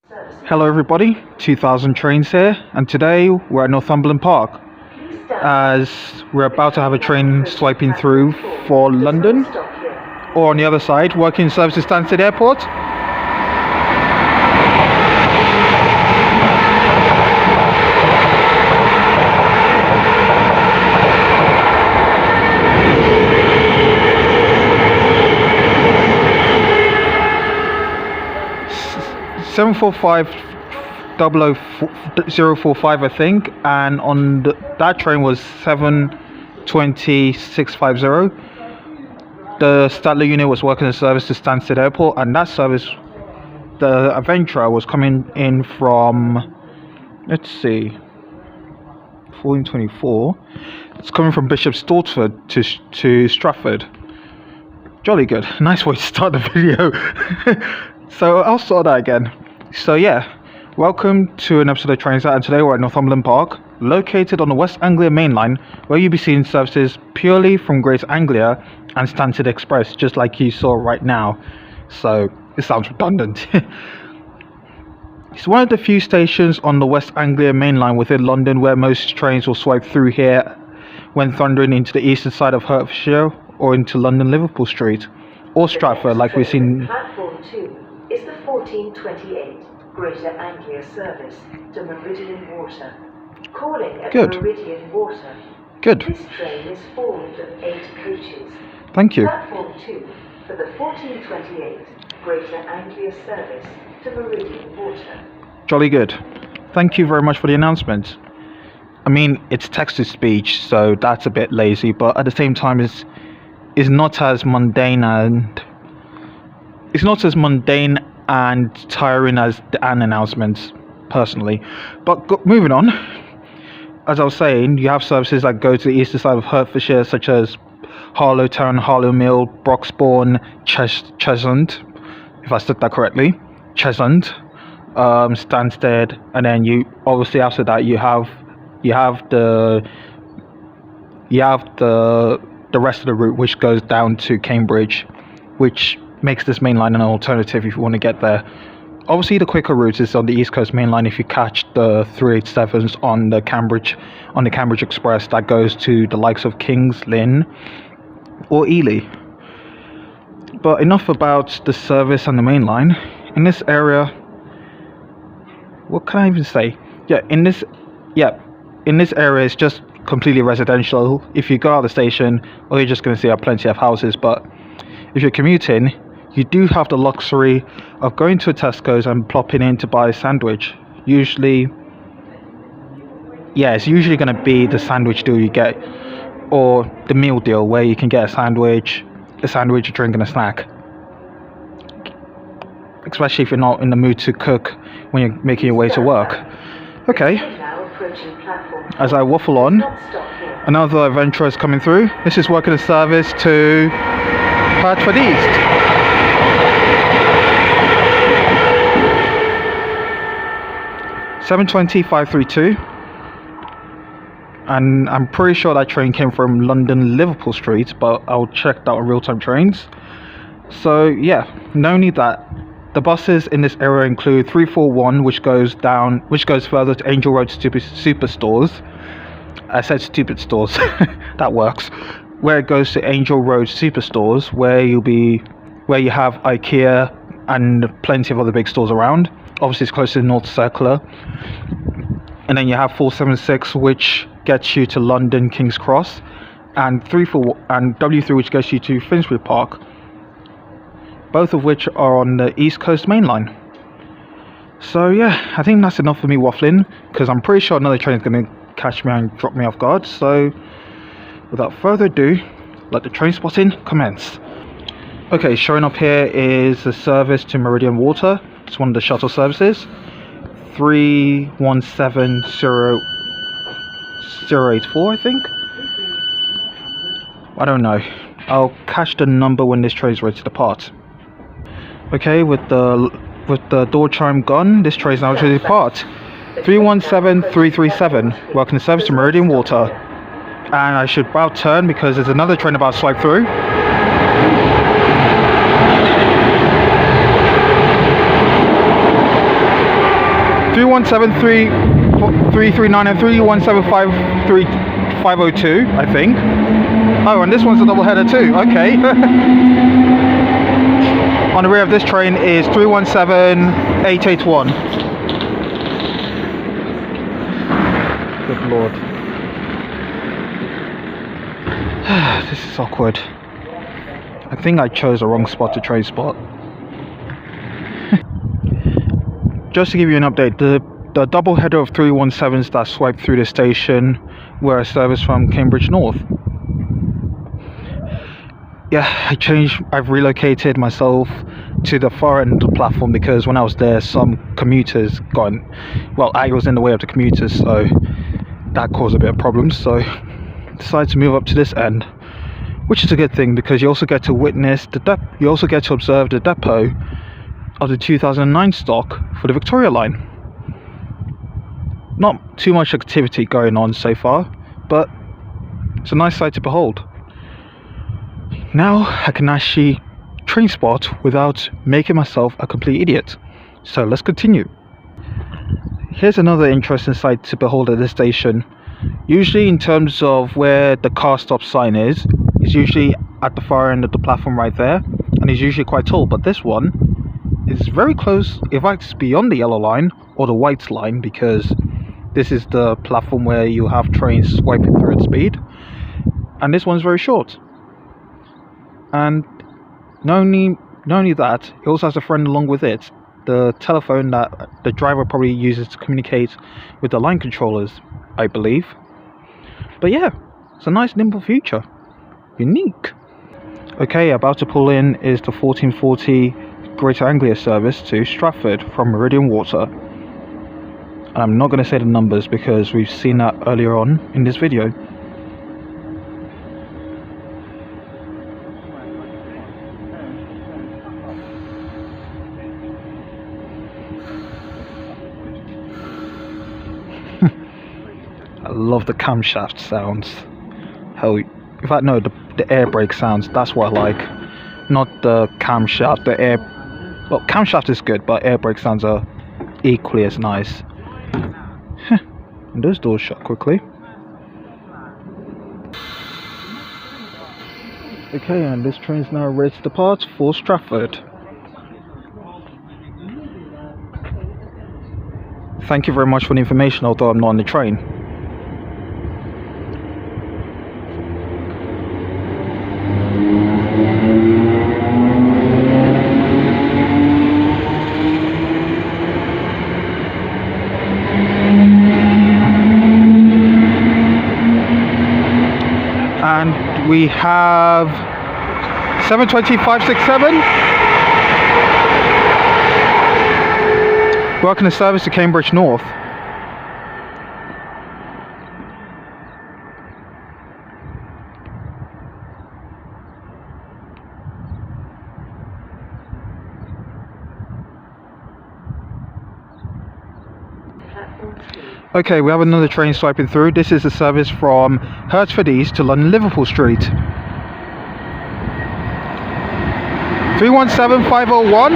Hello everybody, 2000 Trains here, and today we're at Northumberland Park as we're about to have a train swiping through for London, or on the other side, working services Stansted Airport. Seven 045 I think, and on that train was 720-650. The Statler unit was working a service to Stansted Airport, and that service, the Adventurer, was coming in from, let's see, 1424. It's coming from Bishop Stortford to Stratford. Jolly good. Nice way to start the video. So I'll start that again. So yeah, welcome to an episode of Trainspotted, and today we're at Northumberland Park, located on the West Anglia main line, where you'll be seeing services purely from Great Anglia and Stansted Express, just like you saw right now. So it sounds redundant. It's one of the few stations on the West Anglia main line within London where most trains will swipe through here when thundering into the eastern side of Hertfordshire or into London Liverpool Street or Stratford, like we've seen. Platform 2 is the 1428 Greater Anglia service to Meridian Water. Calling at Good. Meridian Water. Good. This train is formed of 8 coaches. Thank you. Platform 2 for the 1428 Greater Anglia service to Meridian Water. Jolly good. Thank you very much for the announcement. I mean, it's text-to-speech, so that's a bit lazy, but at the same time, it's not as mundane and tiring as the announcements, personally. But moving on, as I was saying, you have services that go to the eastern side of Hertfordshire, such as Harlow Town, Harlow Mill, Broxbourne, Cheshunt, if I said that correctly, Cheshunt, Stansted, and then you obviously after that you have the rest of the route, which goes down to Cambridge, which makes this main line an alternative if you want to get there. Obviously the quicker route is on the East Coast main line if you catch the 387s on the Cambridge Express that goes to the likes of Kings Lynn or Ely. But enough about the service and the main line. In this area, what can I even say? In this area it's just completely residential. If you go out of the station, all you're just going to see are plenty of houses. But if you're commuting, you do have the luxury of going to a Tesco's and plopping in to buy a sandwich. It's usually going to be the sandwich deal you get, or the meal deal where you can get a sandwich, a drink, and a snack. Especially if you're not in the mood to cook when you're making your way to work. Okay. As I waffle on, another adventurer is coming through. This is working a service to Hertford East. (720-532), and I'm pretty sure that train came from London Liverpool Street, but I'll check that on real-time trains. So yeah, no need that. The buses in this area include 341, which goes further to Angel Road Superstores. I said stupid stores. That works. Where it goes to Angel Road Superstores, where you have IKEA and plenty of other big stores around. Obviously, it's close to the North Circular. And then you have 476, which gets you to London King's Cross, and W3, which gets you to Finsbury Park. Both of which are on the East Coast main line. So yeah, I think that's enough for me waffling, because I'm pretty sure another train is going to catch me and drop me off guard. So without further ado, let the train spotting commence. Okay, showing up here is a service to Meridian Water. It's one of the shuttle services. 317084, I think. I don't know. I'll catch the number when this train is ready to depart. Okay, with the door chime gone, this train is now ready to depart. 317337, welcome to service to Meridian Water. And I should about turn because there's another train about to swipe through. 3173339 and 317530502, I think. Oh, and this one's a double header too. Okay. On the rear of this train is 317881. Good lord. This is awkward. I think I chose the wrong spot to train spot. Just to give you an update, the double header of 317s that swiped through the station were a service from Cambridge North. Yeah, I've relocated myself to the far end of the platform because when I was there, some commuters I was in the way of the commuters, so that caused a bit of problems. So decided to move up to this end, which is a good thing because you also get to witness you also get to observe the depot of the 2009 stock for the Victoria line. Not too much activity going on so far, but it's a nice sight to behold. Now I can actually train spot without making myself a complete idiot. So let's continue. Here's another interesting sight to behold at this station. Usually in terms of where the car stop sign is, it's usually at the far end of the platform right there, and it's usually quite tall, but this one is very close, in fact it's beyond the yellow line or the white line, because this is the platform where you have trains swiping through at speed, and this one's very short. And not only that, it also has a friend along with it, the telephone that the driver probably uses to communicate with the line controllers, I believe. But yeah, it's a nice nimble feature. Unique. Okay, about to pull in is the 1440 Greater Anglia service to Stratford from Meridian Water. And I'm not going to say the numbers because we've seen that earlier on in this video. I love the camshaft sounds. Hell, in fact, no, the air brake sounds. That's what I like. Not the camshaft. The air. Well, camshaft is good, but air brake sounds are equally as nice. And those doors shut quickly. Okay, and this train's now ready to depart for Stratford. Thank you very much for the information, although I'm not on the train. And we have 720-567. Welcome to service to Cambridge North. Okay, we have another train swiping through. This is a service from Hertford East to London Liverpool Street. 317501.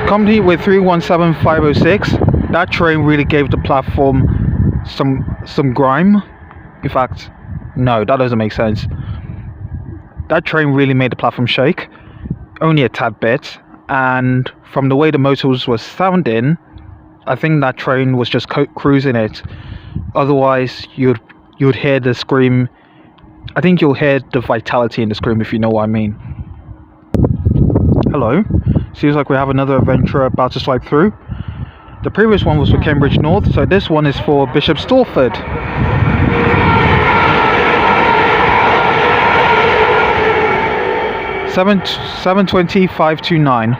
Company with 317506. That train really gave the platform some grime. In fact, no, that doesn't make sense. That train really made the platform shake. Only a tad bit. And from the way the motors were sounding, I think that train was just cruising it. Otherwise, you'd hear the scream. I think you'll hear the vitality in the scream, if you know what I mean. Hello. Seems like we have another adventure about to swipe through. The previous one was for Cambridge North, so this one is for Bishop Stortford. Seven 720-529.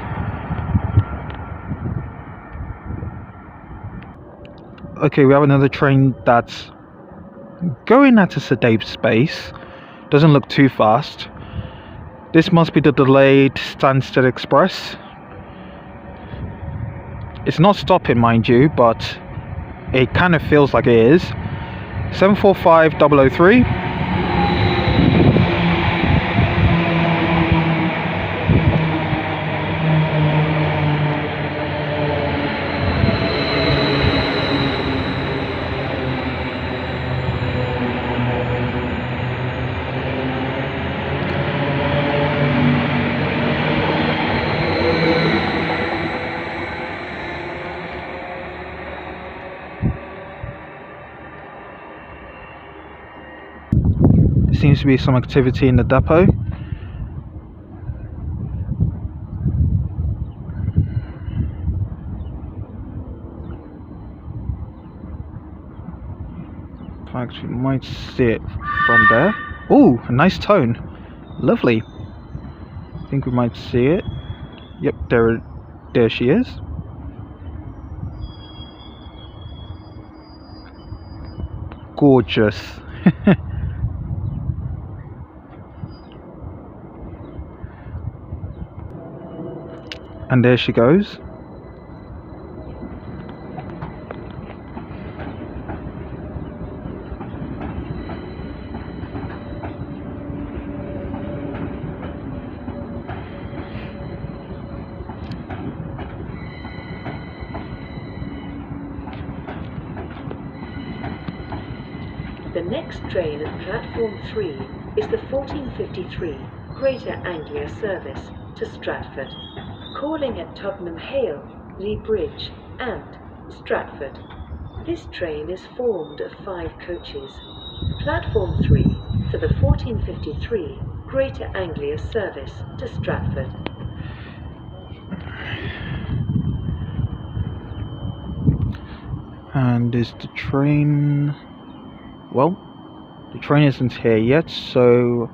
Okay, we have another train that's going at a sedate pace. Doesn't look too fast. This must be the delayed Stansted Express. It's not stopping, mind you, but it kind of feels like it is. 745003. seems to be some activity in the depot. In fact, you might see it from there. Oh, a nice tone. Lovely. I think we might see it. Yep, there she is. Gorgeous. And there she goes. The next train at platform 3 is the 1453 Greater Anglia service to Stratford, calling at Tottenham Hale, Lee Bridge and Stratford. This train is formed of 5 coaches. Platform 3 for the 1453 Greater Anglia service to Stratford. And is the train... Well, the train isn't here yet, so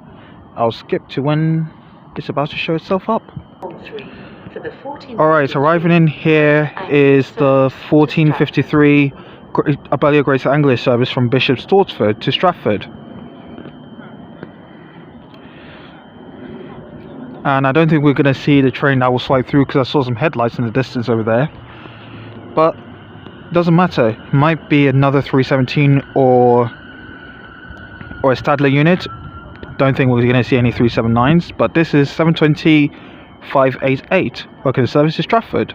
I'll skip to when it's about to show itself up. Alright, arriving in here is the 1453 Abellio Greater Anglia service from Bishop's Stortford to Stratford. And I don't think we're going to see the train that will swipe through because I saw some headlights in the distance over there. But doesn't matter. It might be another 317 or a Stadler unit. Don't think we're going to see any 379s, but this is 720 588 working the service to Stratford.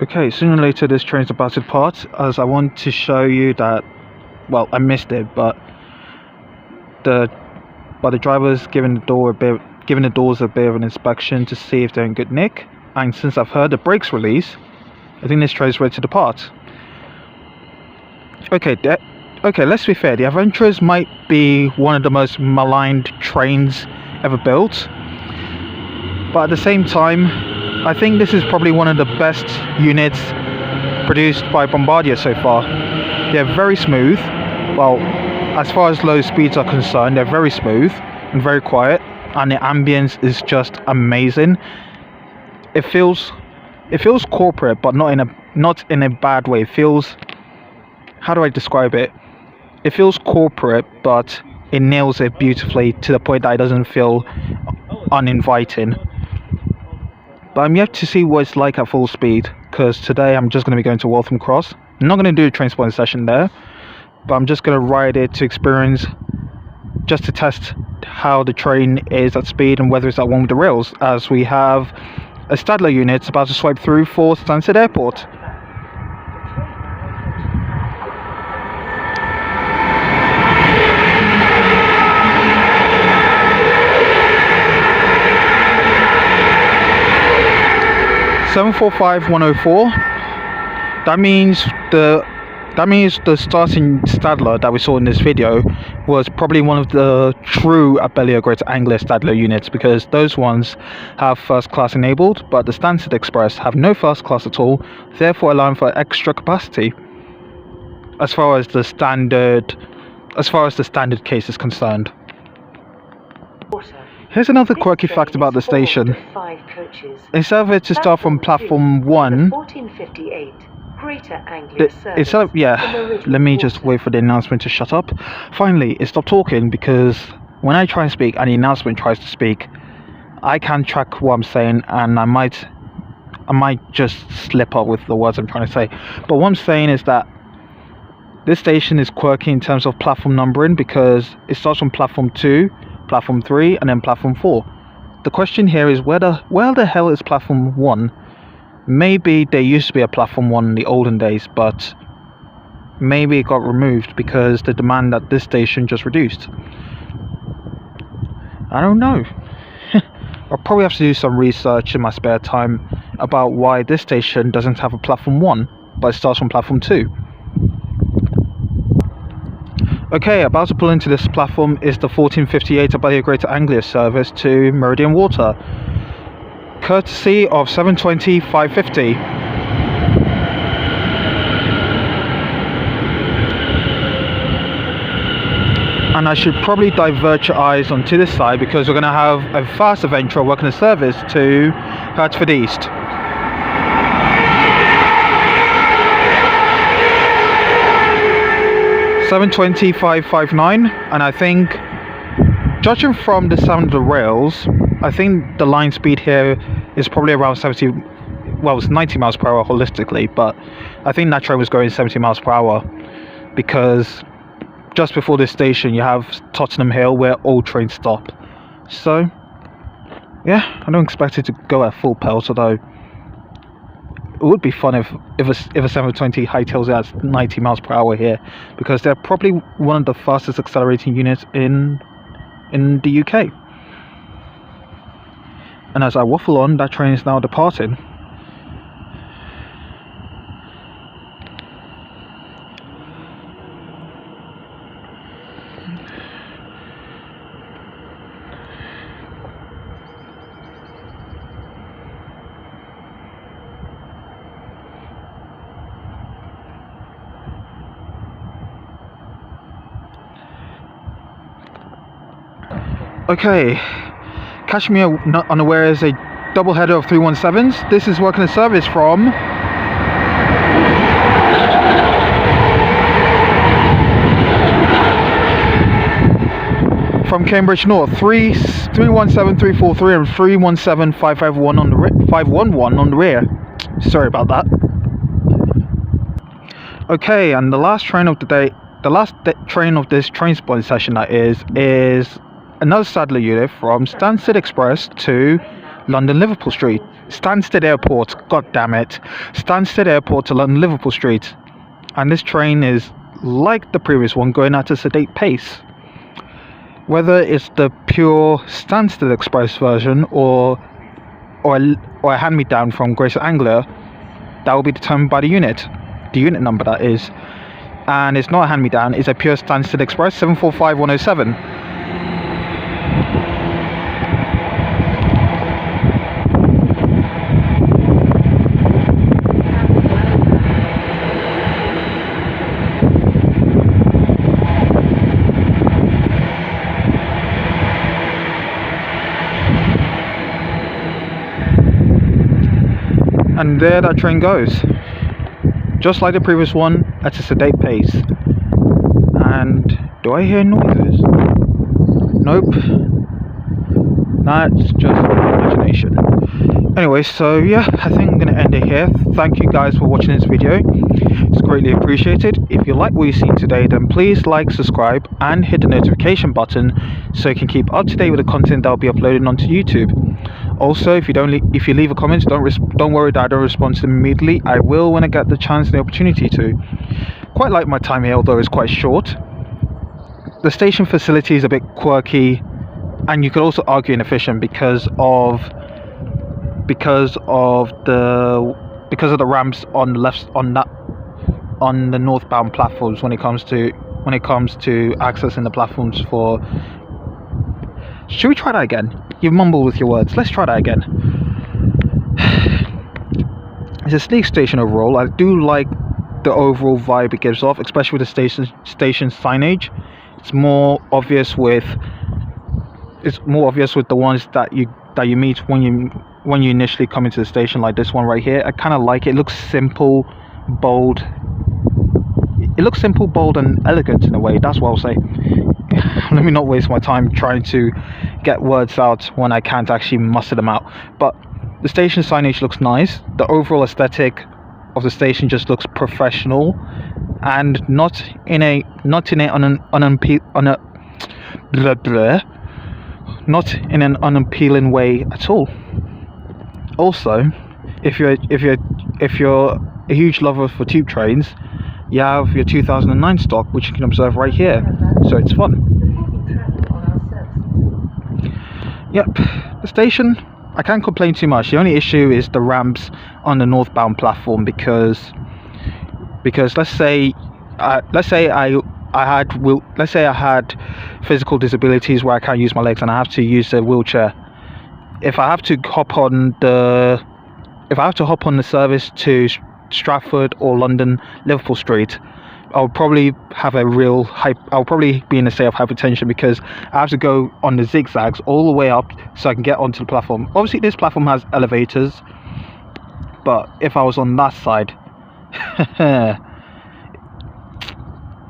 Okay, sooner or later this train's about to depart, as I want to show you that, well, I missed it, but the driver's giving the doors a bit of an inspection to see if they're in good nick, and since I've heard the brakes release, I think this train's ready to depart. Okay, let's be fair, the Adventurers might be one of the most maligned trains ever built, but at the same time, I think this is probably one of the best units produced by Bombardier so far. They're very smooth. Well, as far as low speeds are concerned, they're very smooth and very quiet, and the ambience is just amazing. It feels corporate, but not in a bad way. It feels, how do I describe it? It feels corporate, but it nails it beautifully to the point that it doesn't feel uninviting. But I'm yet to see what it's like at full speed, because today I'm just going to be going to Waltham Cross. I'm not going to do a train spotting session there, but I'm just going to ride it to experience, just to test how the train is at speed and whether it's at one with the rails, as we have a Stadler unit about to swipe through for Stansted Airport. (745-104). That means the starting Stadler that we saw in this video was probably one of the true Abellio Greater Anglia Stadler units, because those ones have first class enabled, but the Stansted Express have no first class at all, therefore allowing for extra capacity as far as the standard case is concerned. Here's another quirky fact about the station. Instead of it to start from platform 1, let me just wait for the announcement to shut up. Finally, it stopped talking, because when I try and speak and the announcement tries to speak, I can't track what I'm saying, and I might just slip up with the words I'm trying to say. But what I'm saying is that this station is quirky in terms of platform numbering, because it starts from platform 2, platform 3, and then platform 4. The question here is where the hell is platform 1? Maybe there used to be a platform 1 in the olden days, but maybe it got removed because the demand at this station just reduced. I don't know. I'll probably have to do some research in my spare time about why this station doesn't have a platform 1, but it starts from platform 2. Okay, about to pull into this platform is the 1458 Abellio Greater Anglia service to Meridian Water, courtesy of 720 550. And I should probably divert your eyes onto this side because we're going to have a fast adventure working the service to Hertford East. (720-559), and I think, judging from the sound of the rails, I think the line speed here is probably around 70. Well, it's 90 miles per hour holistically, but I think that train was going 70 miles per hour because just before this station you have Tottenham Hale where all trains stop. So yeah, I don't expect it to go at full pelt, although it would be fun if a 720 hightails at 90 miles per hour here, because they're probably one of the fastest accelerating units in the UK. And as I waffle on, that train is now departing. Okay, catch me unaware is a double header of 317s. This is working a service from Cambridge North, 317 343 and 317 551 on the 511 on the rear. Sorry about that. Okay, and the last train of the day, train of this train spotting session, that is another Sadler unit from Stansted Express to London Liverpool Street. Stansted Airport, god damn it. Stansted Airport to London Liverpool Street. And this train is like the previous one, going at a sedate pace. Whether it's the pure Stansted Express version or a hand-me-down from Greater Anglia, that will be determined by the unit number, that is. And it's not a hand-me-down, it's a pure Stansted Express 745107. And there that train goes, just like the previous one, at a sedate pace. And do I hear noises? Nope, that's just my imagination. Anyway, so yeah, I think I'm going to end it here. Thank you guys for watching this video, it's greatly appreciated. If you like what you've seen today, then please like, subscribe and hit the notification button so you can keep up to date with the content that I'll be uploading onto YouTube. Also, if you leave a comment, don't worry that I don't respond to them immediately. I will when I get the chance and the opportunity to. Quite like my time here, although it's quite short. The station facility is a bit quirky, and you could also argue inefficient because of the ramps on the left on the northbound platforms when it comes to accessing the platforms for. Should we try that again? You mumble with your words. Let's try that again. It's a sleek station overall. I do like the overall vibe it gives off, especially with the station signage. It's more obvious with the ones that you meet when you initially come into the station, like this one right here. I kind of like it. It looks simple, bold. It looks simple, bold, and elegant in a way. That's what I'll say. Let me not waste my time trying to get words out when I can't actually muster them out. But the station signage looks nice. The overall aesthetic of the station just looks professional, and not in an unappealing way at all. Also, if you're a huge lover for tube trains, you have your 2009 stock, which you can observe right here, so it's fun. Yep, the station, I can't complain too much. The only issue is the ramps on the northbound platform, because let's say I let's say I had physical disabilities where I can't use my legs and I have to use a wheelchair. If I have to hop on the service to Stratford or London Liverpool Street, I'll probably I'll probably be in a state of hypertension, because I have to go on the zigzags all the way up so I can get onto the platform. Obviously this platform has elevators, but if I was on that side, yeah,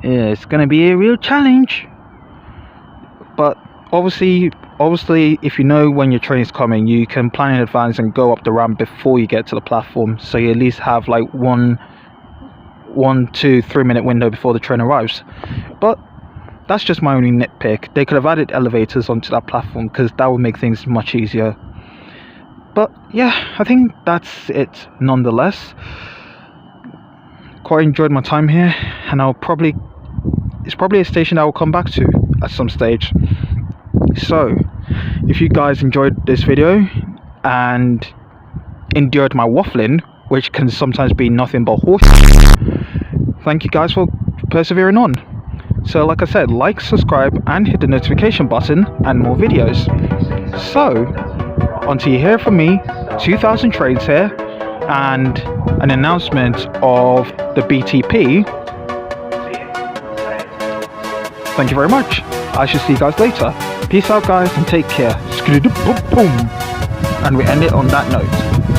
it's gonna be a real challenge. But obviously if you know when your train is coming, you can plan in advance and go up the ramp before you get to the platform, so you at least have like 1 to 3 minute window before the train arrives. But that's just my only nitpick. They could have added elevators onto that platform, because that would make things much easier. But yeah, I think that's it nonetheless. Quite enjoyed my time here, and it's probably a station I will come back to at some stage. So if you guys enjoyed this video and endured my waffling, which can sometimes be nothing but horse, thank you guys for persevering on. So like I said, like, subscribe and hit the notification button and more videos. So until you hear from me, 2000 trades here and an announcement of the BTP, thank you very much. I shall see you guys later. Peace out guys, and take care. And we end it on that note.